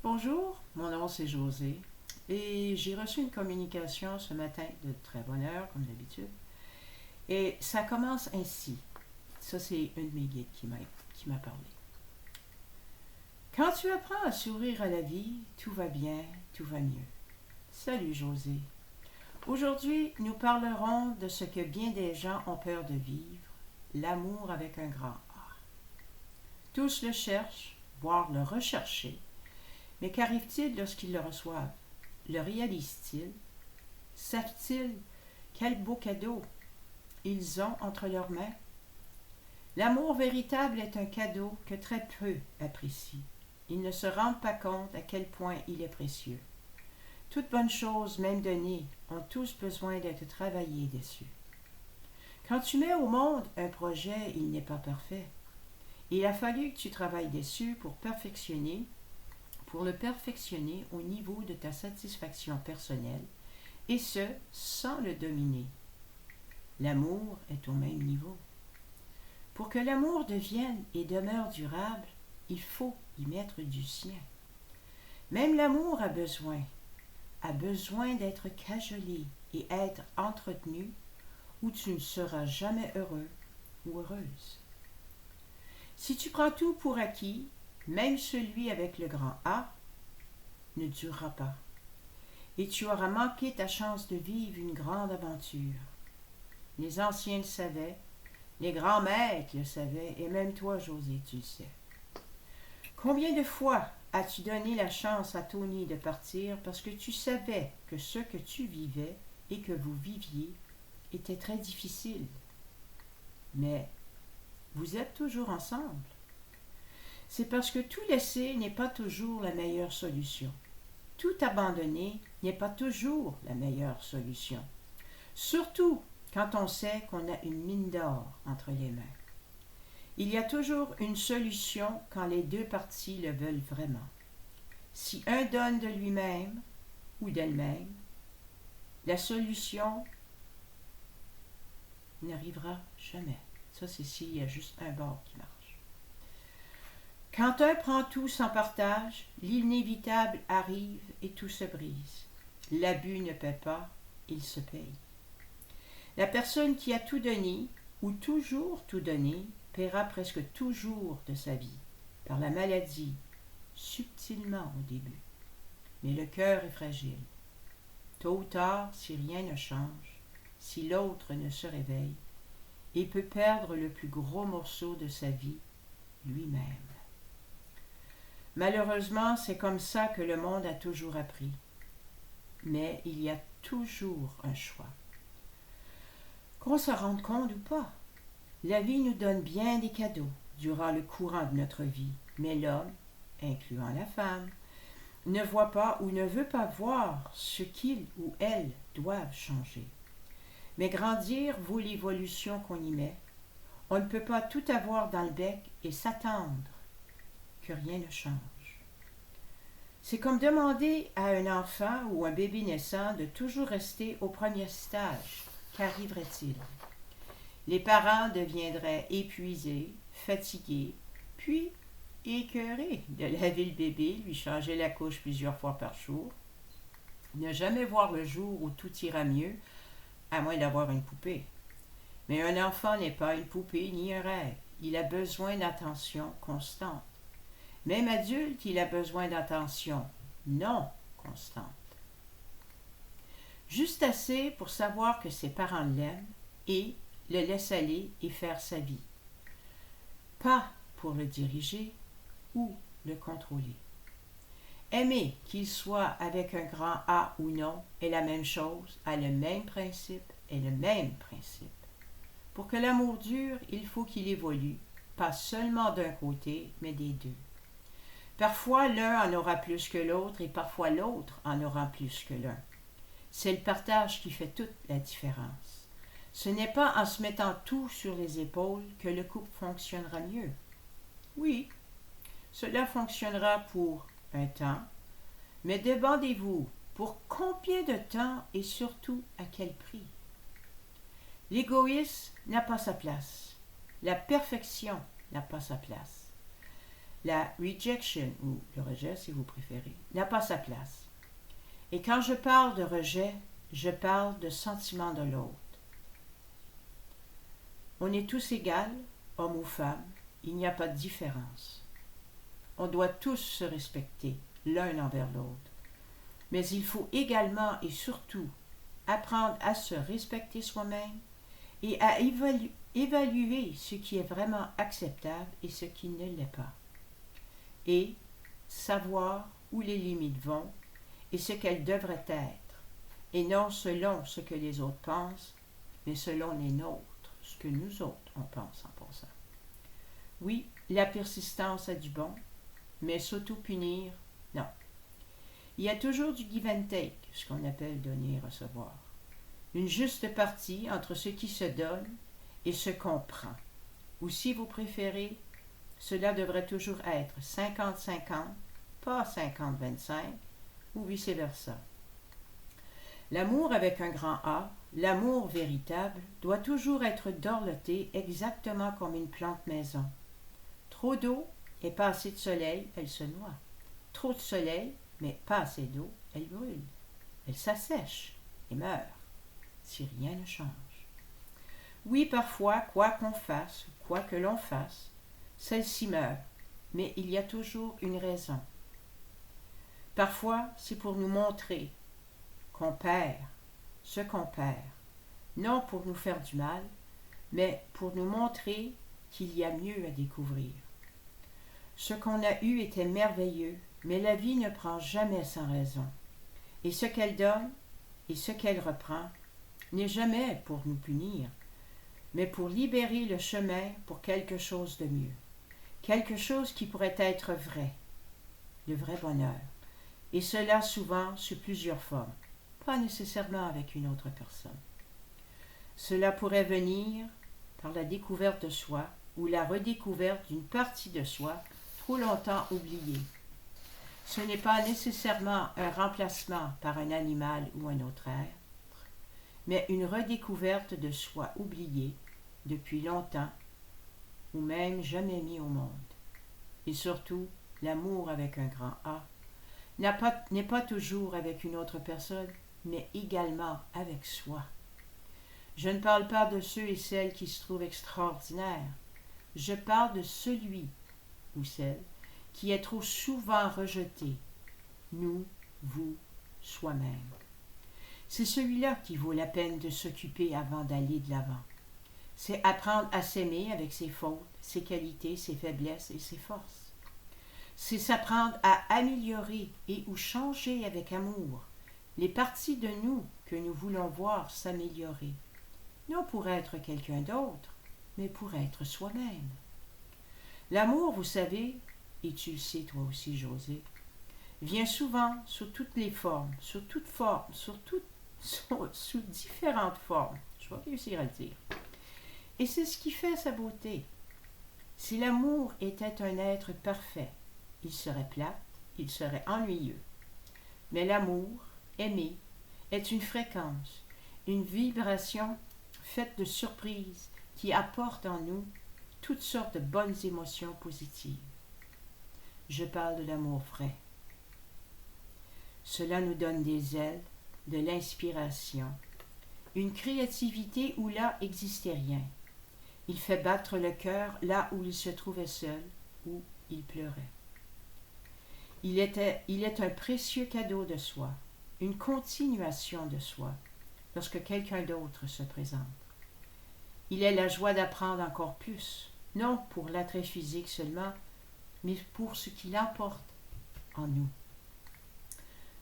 Bonjour, mon nom c'est José et j'ai reçu une communication ce matin de très bonne heure, comme d'habitude. Et ça commence ainsi. Ça, c'est une de mes guides qui m'a parlé. Quand tu apprends à sourire à la vie, tout va bien, tout va mieux. Salut José. Aujourd'hui, nous parlerons de ce que bien des gens ont peur de vivre, l'amour avec un grand A. Tous le cherchent, voire le rechercher. Mais qu'arrive-t-il lorsqu'ils le reçoivent? Le réalisent-ils? Savent-ils quel beau cadeau ils ont entre leurs mains? L'amour véritable est un cadeau que très peu apprécient. Ils ne se rendent pas compte à quel point il est précieux. Toutes bonnes choses, même données, ont tous besoin d'être travaillées dessus. Quand tu mets au monde un projet, il n'est pas parfait. Il a fallu que tu travailles dessus pour le perfectionner au niveau de ta satisfaction personnelle, et ce, sans le dominer. L'amour est au même niveau. Pour que l'amour devienne et demeure durable, il faut y mettre du sien. Même l'amour a besoin d'être cajolé et être entretenu, ou tu ne seras jamais heureux ou heureuse. Si tu prends tout pour acquis, même celui avec le grand A ne durera pas, et tu auras manqué ta chance de vivre une grande aventure. Les anciens le savaient, les grands maîtres le savaient, et même toi, José, tu le sais. Combien de fois as-tu donné la chance à Tony de partir parce que tu savais que ce que tu vivais et que vous viviez était très difficile? Mais vous êtes toujours ensemble. C'est parce que tout laisser n'est pas toujours la meilleure solution. Tout abandonner n'est pas toujours la meilleure solution. Surtout quand on sait qu'on a une mine d'or entre les mains. Il y a toujours une solution quand les deux parties le veulent vraiment. Si un donne de lui-même ou d'elle-même, la solution n'arrivera jamais. Ça, c'est s'il y a juste un bord qui marche. Quand un prend tout sans partage, l'inévitable arrive et tout se brise. L'abus ne paie pas, il se paye. La personne qui a tout donné, ou toujours tout donné, paiera presque toujours de sa vie, par la maladie, subtilement au début. Mais le cœur est fragile. Tôt ou tard, si rien ne change, si l'autre ne se réveille, il peut perdre le plus gros morceau de sa vie, lui-même. Malheureusement, c'est comme ça que le monde a toujours appris. Mais il y a toujours un choix. Qu'on se rende compte ou pas, la vie nous donne bien des cadeaux durant le courant de notre vie, mais l'homme, incluant la femme, ne voit pas ou ne veut pas voir ce qu'il ou elle doivent changer. Mais grandir vaut l'évolution qu'on y met. On ne peut pas tout avoir dans le bec et s'attendre que rien ne change. C'est comme demander à un enfant ou un bébé naissant de toujours rester au premier stage. Qu'arriverait-il? Les parents deviendraient épuisés, fatigués, puis écœurés de laver le bébé, lui changer la couche plusieurs fois par jour, ne jamais voir le jour où tout ira mieux, à moins d'avoir une poupée. Mais un enfant n'est pas une poupée ni un rêve. Il a besoin d'attention constante. Même adulte, il a besoin d'attention non constante. Juste assez pour savoir que ses parents l'aiment et le laissent aller et faire sa vie. Pas pour le diriger ou le contrôler. Aimer, qu'il soit avec un grand A ou non, est la même chose, a le même principe, est le même principe. Pour que l'amour dure, il faut qu'il évolue, pas seulement d'un côté, mais des deux. Parfois, l'un en aura plus que l'autre et parfois l'autre en aura plus que l'un. C'est le partage qui fait toute la différence. Ce n'est pas en se mettant tout sur les épaules que le couple fonctionnera mieux. Oui, cela fonctionnera pour un temps, mais demandez-vous pour combien de temps et surtout à quel prix. L'égoïsme n'a pas sa place. La perfection n'a pas sa place. La rejection, ou le rejet si vous préférez, n'a pas sa place. Et quand je parle de rejet, je parle de sentiment de l'autre. On est tous égaux, hommes ou femmes, il n'y a pas de différence. On doit tous se respecter l'un envers l'autre. Mais il faut également et surtout apprendre à se respecter soi-même et à évaluer ce qui est vraiment acceptable et ce qui ne l'est pas. Et savoir où les limites vont et ce qu'elles devraient être, et non selon ce que les autres pensent, mais selon les nôtres, ce que nous autres on pense en pensant. Oui, la persistance a du bon, mais s'auto-punir, non. Il y a toujours du give and take, ce qu'on appelle donner et recevoir. Une juste partie entre ce qui se donne et ce qu'on prend. Ou si vous préférez, cela devrait toujours être 50-50, pas 50-25, ou vice-versa. L'amour avec un grand A, l'amour véritable, doit toujours être dorloté exactement comme une plante maison. Trop d'eau et pas assez de soleil, elle se noie. Trop de soleil, mais pas assez d'eau, elle brûle. Elle s'assèche et meurt, si rien ne change. Oui, parfois, quoi qu'on fasse, quoi que l'on fasse, celle-ci meurt, mais il y a toujours une raison. Parfois, c'est pour nous montrer qu'on perd ce qu'on perd, non pour nous faire du mal, mais pour nous montrer qu'il y a mieux à découvrir. Ce qu'on a eu était merveilleux, mais la vie ne prend jamais sans raison. Et ce qu'elle donne et ce qu'elle reprend n'est jamais pour nous punir, mais pour libérer le chemin pour quelque chose de mieux, quelque chose qui pourrait être vrai, le vrai bonheur, et cela souvent sous plusieurs formes, pas nécessairement avec une autre personne. Cela pourrait venir par la découverte de soi ou la redécouverte d'une partie de soi trop longtemps oubliée. Ce n'est pas nécessairement un remplacement par un animal ou un autre être, mais une redécouverte de soi oubliée depuis longtemps ou même jamais mis au monde. Et surtout, l'amour avec un grand A n'est pas toujours avec une autre personne, mais également avec soi. Je ne parle pas de ceux et celles qui se trouvent extraordinaires. Je parle de celui ou celle qui est trop souvent rejeté, nous, vous, soi-même. C'est celui-là qui vaut la peine de s'occuper avant d'aller de l'avant. C'est apprendre à s'aimer avec ses fautes, ses qualités, ses faiblesses et ses forces. C'est s'apprendre à améliorer et ou changer avec amour les parties de nous que nous voulons voir s'améliorer, non pour être quelqu'un d'autre, mais pour être soi-même. L'amour, vous savez, et tu le sais toi aussi, José, vient souvent sous toutes les formes, sous différentes formes. Je vais réussir à le dire. Et c'est ce qui fait sa beauté. Si l'amour était un être parfait, il serait plate, il serait ennuyeux. Mais l'amour, aimer, est une fréquence, une vibration faite de surprises qui apporte en nous toutes sortes de bonnes émotions positives. Je parle de l'amour vrai. Cela nous donne des ailes, de l'inspiration, une créativité où là existait rien. Il fait battre le cœur là où il se trouvait seul, où il pleurait. Il est un précieux cadeau de soi, une continuation de soi, lorsque quelqu'un d'autre se présente. Il est la joie d'apprendre encore plus, non pour l'attrait physique seulement, mais pour ce qu'il apporte en nous.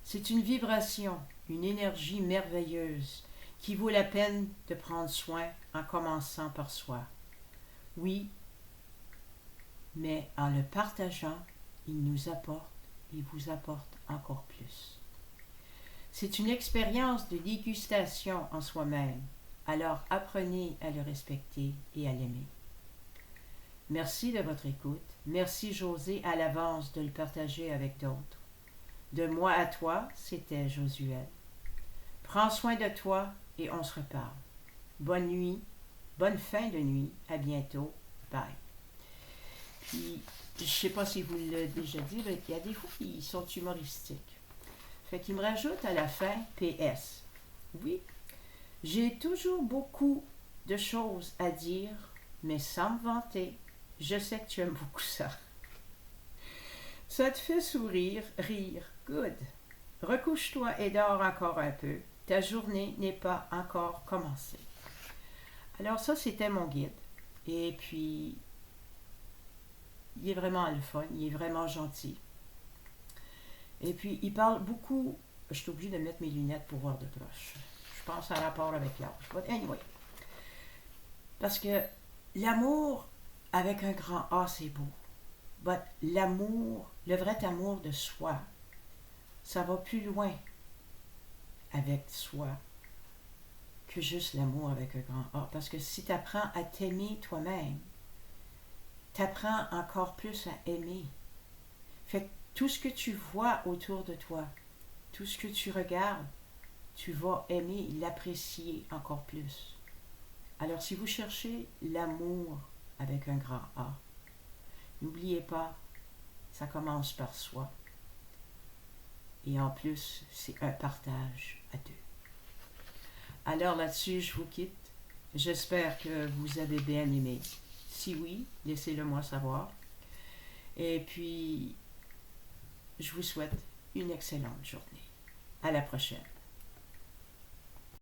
C'est une vibration, une énergie merveilleuse qui vaut la peine de prendre soin en commençant par soi. Oui, mais en le partageant, il nous apporte et vous apporte encore plus. C'est une expérience de dégustation en soi-même, alors apprenez à le respecter et à l'aimer. Merci de votre écoute. Merci José à l'avance de le partager avec d'autres. De moi à toi, c'était Josuel. Prends soin de toi et on se reparle. Bonne nuit, bonne fin de nuit, à bientôt, bye. Puis, je sais pas si vous l'avez déjà dit, mais il y a des fois qui sont humoristiques. Fait qu'il me rajoute à la fin PS. Oui, j'ai toujours beaucoup de choses à dire, mais sans me vanter. Je sais que tu aimes beaucoup ça. Ça te fait sourire, rire. Good. Recouche-toi et dors encore un peu. Ta journée n'est pas encore commencée. Alors ça, c'était mon guide. Et puis, il est vraiment le fun, il est vraiment gentil. Et puis, il parle beaucoup. Je suis obligée de mettre mes lunettes pour voir de proche. Je pense à rapport avec l'âge. But anyway. Parce que l'amour avec un grand A, c'est beau. But l'amour, le vrai amour de soi, ça va plus loin avec soi que juste l'amour avec un grand A. Parce que si tu apprends à t'aimer toi-même, tu apprends encore plus à aimer. Fait que tout ce que tu vois autour de toi, tout ce que tu regardes, tu vas aimer, l'apprécier encore plus. Alors si vous cherchez l'amour avec un grand A, n'oubliez pas, ça commence par soi. Et en plus, c'est un partage à deux. Alors là-dessus, je vous quitte. J'espère que vous avez bien aimé. Si oui, laissez-le moi savoir. Et puis, je vous souhaite une excellente journée. À la prochaine.